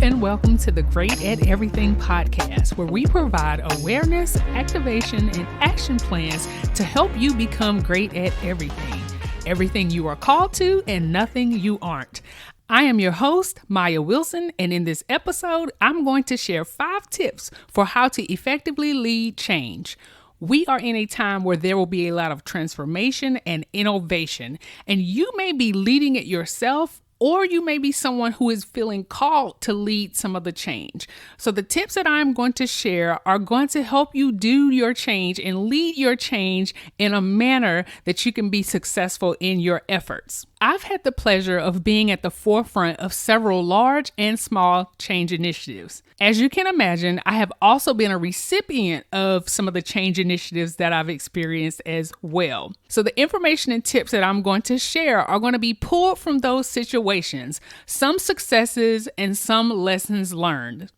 and welcome to the Great at Everything podcast, where we provide awareness, activation, and action plans to help you become great at everything. Everything you are called to and nothing you aren't. I am your host, Maya Wilson, and in this episode, I'm going to share 5 tips for how to effectively lead change. We are in a time where there will be a lot of transformation and innovation, and you may be leading it yourself, or you may be someone who is feeling called to lead some of the change. So the tips that I'm going to share are going to help you do your change and lead your change in a manner that you can be successful in your efforts. I've had the pleasure of being at the forefront of several large and small change initiatives. As you can imagine, I have also been a recipient of some of the change initiatives that I've experienced as well. So the information and tips that I'm going to share are going to be pulled from those situations, some successes and some lessons learned.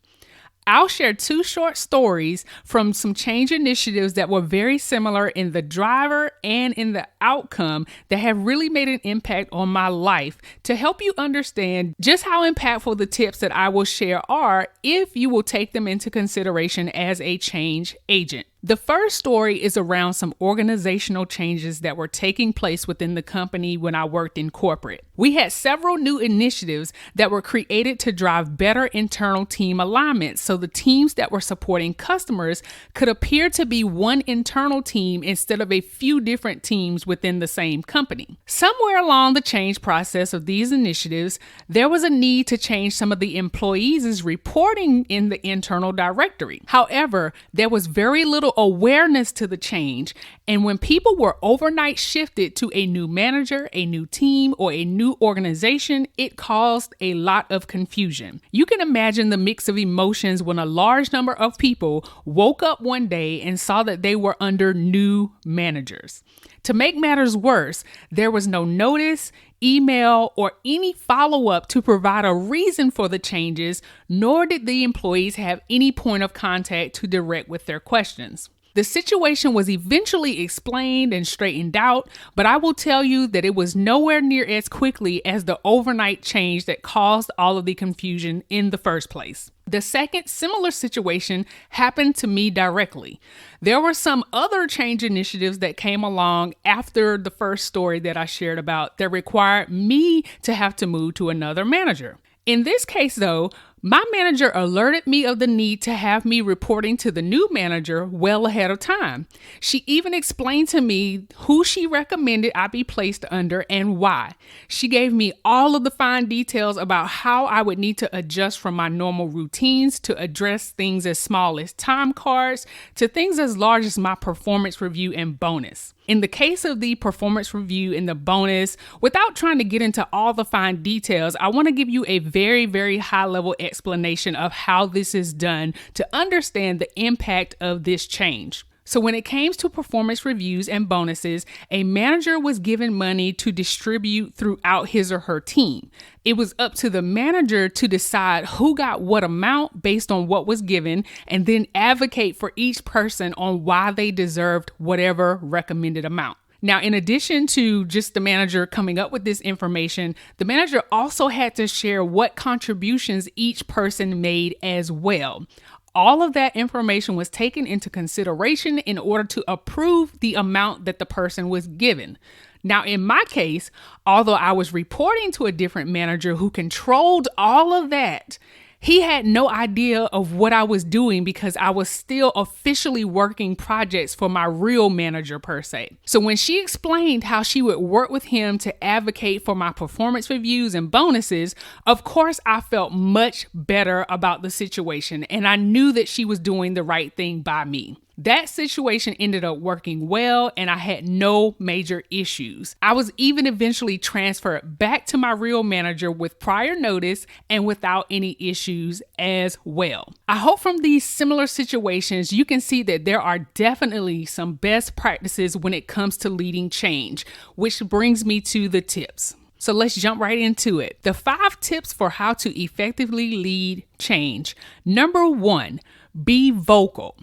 I'll share 2 short stories from some change initiatives that were very similar in the driver and in the outcome that have really made an impact on my life to help you understand just how impactful the tips that I will share are if you will take them into consideration as a change agent. The first story is around some organizational changes that were taking place within the company when I worked in corporate. We had several new initiatives that were created to drive better internal team alignment so the teams that were supporting customers could appear to be one internal team instead of a few different teams within the same company. Somewhere along the change process of these initiatives, there was a need to change some of the employees' reporting in the internal directory. However, there was very little awareness to the change, and when people were overnight shifted to a new manager, a new team, or a new organization, it caused a lot of confusion. You can imagine the mix of emotions when a large number of people woke up one day and saw that they were under new managers. To make matters worse, there was no notice, email, or any follow-up to provide a reason for the changes, nor did the employees have any point of contact to direct with their questions. The situation was eventually explained and straightened out, but I will tell you that it was nowhere near as quickly as the overnight change that caused all of the confusion in the first place. The second similar situation happened to me directly. There were some other change initiatives that came along after the first story that I shared about that required me to have to move to another manager. In this case, though, my manager alerted me of the need to have me reporting to the new manager well ahead of time. She even explained to me who she recommended I be placed under and why. She gave me all of the fine details about how I would need to adjust from my normal routines to address things as small as time cards to things as large as my performance review and bonus. In the case of the performance review and the bonus, without trying to get into all the fine details, I want to give you a very, very high-level explanation of how this is done to understand the impact of this change. So when it came to performance reviews and bonuses, a manager was given money to distribute throughout his or her team. It was up to the manager to decide who got what amount based on what was given, and then advocate for each person on why they deserved whatever recommended amount. Now, in addition to just the manager coming up with this information, the manager also had to share what contributions each person made as well. All of that information was taken into consideration in order to approve the amount that the person was given. Now, in my case, although I was reporting to a different manager who controlled all of that, he had no idea of what I was doing because I was still officially working projects for my real manager per se. So when she explained how she would work with him to advocate for my performance reviews and bonuses, of course, I felt much better about the situation, and I knew that she was doing the right thing by me. That situation ended up working well, and I had no major issues. I was even eventually transferred back to my real manager with prior notice and without any issues as well. I hope from these similar situations, you can see that there are definitely some best practices when it comes to leading change, which brings me to the tips. So let's jump right into it. The 5 tips for how to effectively lead change. Number 1, be vocal.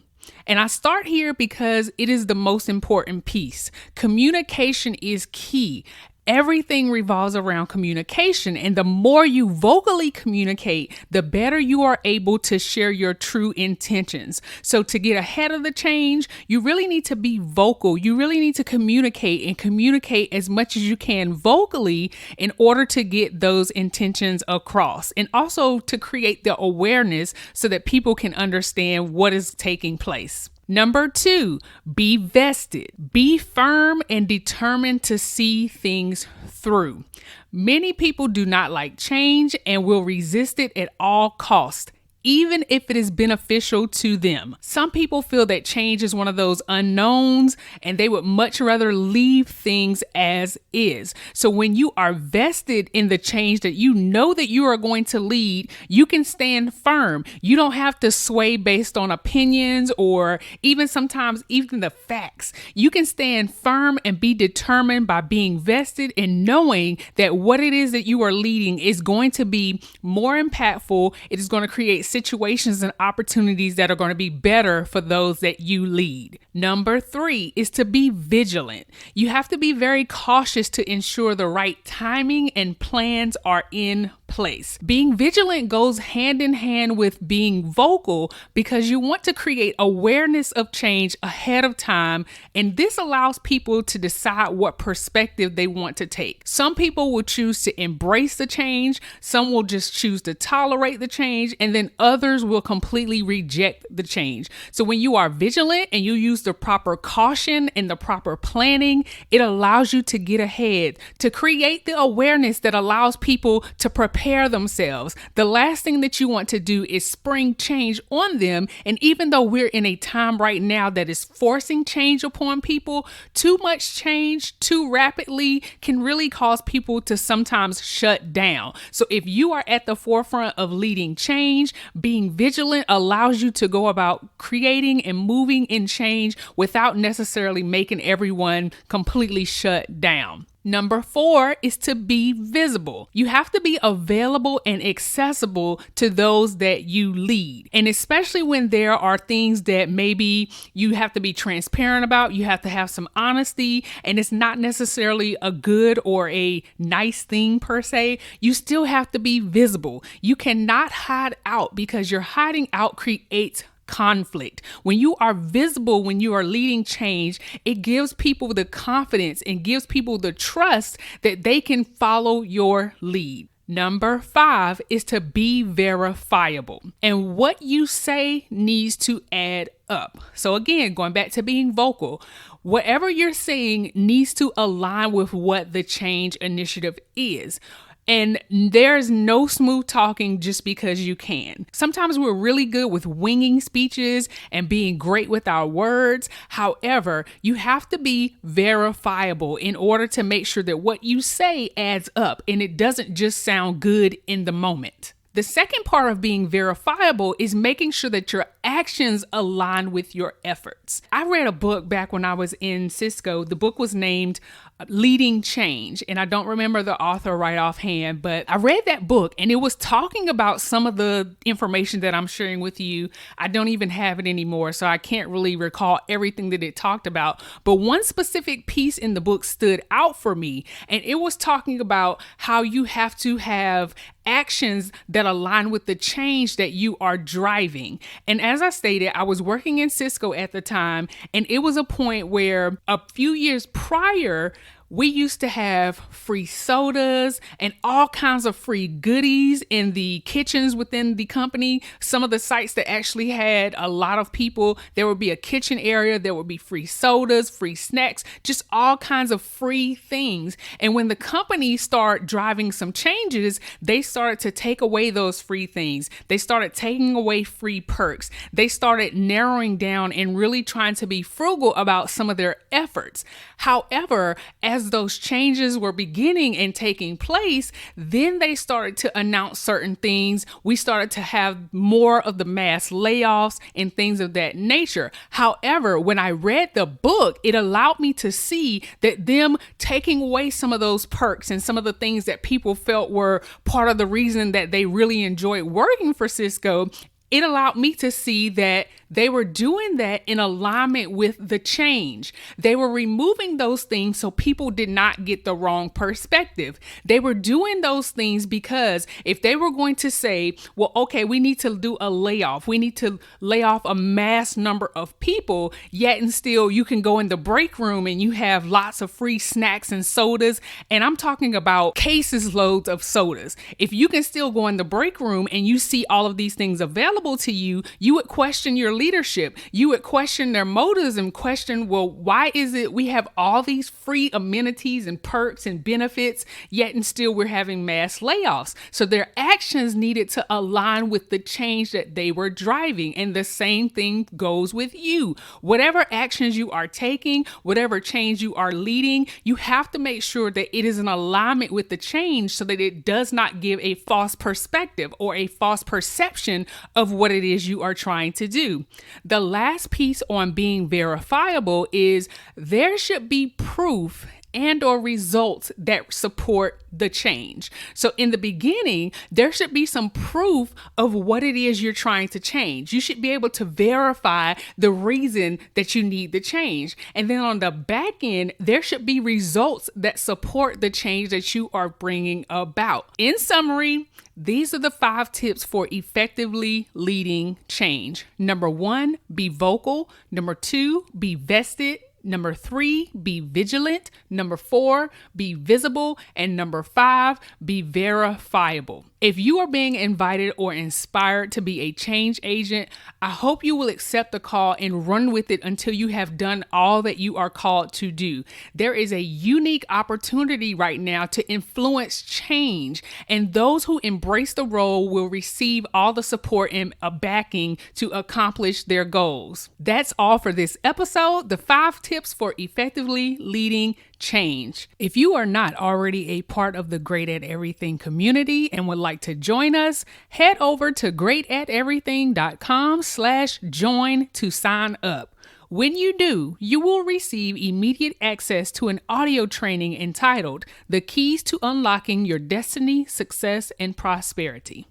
And I start here because it is the most important piece. Communication is key. Everything revolves around communication, and the more you vocally communicate, the better you are able to share your true intentions. So to get ahead of the change, you really need to be vocal. You really need to communicate and communicate as much as you can vocally in order to get those intentions across, and also to create the awareness so that people can understand what is taking place. Number 2, be vested. Be firm and determined to see things through. Many people do not like change and will resist it at all costs, even if it is beneficial to them. Some people feel that change is one of those unknowns and they would much rather leave things as is. So when you are vested in the change that you know that you are going to lead, you can stand firm. You don't have to sway based on opinions or even sometimes even the facts. You can stand firm and be determined by being vested and knowing that what it is that you are leading is going to be more impactful. It is going to create situations and opportunities that are going to be better for those that you lead. Number 3 is to be vigilant. You have to be very cautious to ensure the right timing and plans are in place. Being vigilant goes hand in hand with being vocal because you want to create awareness of change ahead of time, and this allows people to decide what perspective they want to take. Some people will choose to embrace the change, some will just choose to tolerate the change, and then others will completely reject the change. So when you are vigilant and you use the proper caution and the proper planning, it allows you to get ahead, to create the awareness that allows people to prepare themselves. The last thing that you want to do is spring change on them. And even though we're in a time right now that is forcing change upon people, too much change too rapidly can really cause people to sometimes shut down. So if you are at the forefront of leading change, being vigilant allows you to go about creating and moving in change without necessarily making everyone completely shut down. Number 4 is to be visible. You have to be available and accessible to those that you lead. And especially when there are things that maybe you have to be transparent about, you have to have some honesty, and it's not necessarily a good or a nice thing per se, you still have to be visible. You cannot hide out because your hiding out creates conflict. When you are visible, when you are leading change, it gives people the confidence and gives people the trust that they can follow your lead. Number 5 is to be verifiable. And what you say needs to add up. So again, going back to being vocal, whatever you're saying needs to align with what the change initiative is. And there's no smooth talking just because you can. Sometimes we're really good with winging speeches and being great with our words. However, you have to be verifiable in order to make sure that what you say adds up and it doesn't just sound good in the moment. The second part of being verifiable is making sure that your actions align with your efforts. I read a book back when I was in Cisco. The book was named Leading Change, and I don't remember the author right offhand, but I read that book and it was talking about some of the information that I'm sharing with you. I don't even have it anymore, so I can't really recall everything that it talked about. But one specific piece in the book stood out for me, and it was talking about how you have to have actions that align with the change that you are driving. And as I stated, I was working in Cisco at the time, and it was a point where a few years prior, we used to have free sodas and all kinds of free goodies in the kitchens within the company. Some of the sites that actually had a lot of people, there would be a kitchen area, there would be free sodas, free snacks, just all kinds of free things. And when the company started driving some changes, they started to take away those free things. They started taking away free perks. They started narrowing down and really trying to be frugal about some of their efforts. However, as those changes were beginning and taking place, then they started to announce certain things. We started to have more of the mass layoffs and things of that nature. However, when I read the book, it allowed me to see that them taking away some of those perks and some of the things that people felt were part of the reason that they really enjoyed working for Cisco it allowed me to see that they were doing that in alignment with the change. They were removing those things so people did not get the wrong perspective. They were doing those things because if they were going to say, well, okay, we need to do a layoff. We need to lay off a mass number of people, yet and still you can go in the break room and you have lots of free snacks and sodas. And I'm talking about cases loads of sodas. If you can still go in the break room and you see all of these things available to you, you would question your leadership. You would question their motives and question, well, why is it we have all these free amenities and perks and benefits, yet and still we're having mass layoffs? So their actions needed to align with the change that they were driving. And the same thing goes with you. Whatever actions you are taking, whatever change you are leading, you have to make sure that it is in alignment with the change so that it does not give a false perspective or a false perception of what it is you are trying to do. The last piece on being verifiable is there should be proof and or results that support the change. So in the beginning, there should be some proof of what it is you're trying to change. You should be able to verify the reason that you need the change. And then on the back end, there should be results that support the change that you are bringing about. In summary, these are the 5 tips for effectively leading change. Number 1, be vocal. Number 2, be vested. Number 3, be vigilant. Number 4, be visible. And number 5, be verifiable. If you are being invited or inspired to be a change agent, I hope you will accept the call and run with it until you have done all that you are called to do. There is a unique opportunity right now to influence change, and those who embrace the role will receive all the support and backing to accomplish their goals. That's all for this episode, the 5 tips for effectively leading change. If you are not already a part of the Great at Everything community and would like to join us, head over to greatateverything.com/join to sign up. When you do, you will receive immediate access to an audio training entitled The Keys to Unlocking Your Destiny, Success, and Prosperity.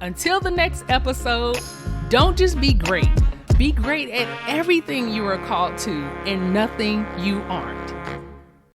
Until the next episode, don't just be great. Be great at everything you are called to and nothing you aren't.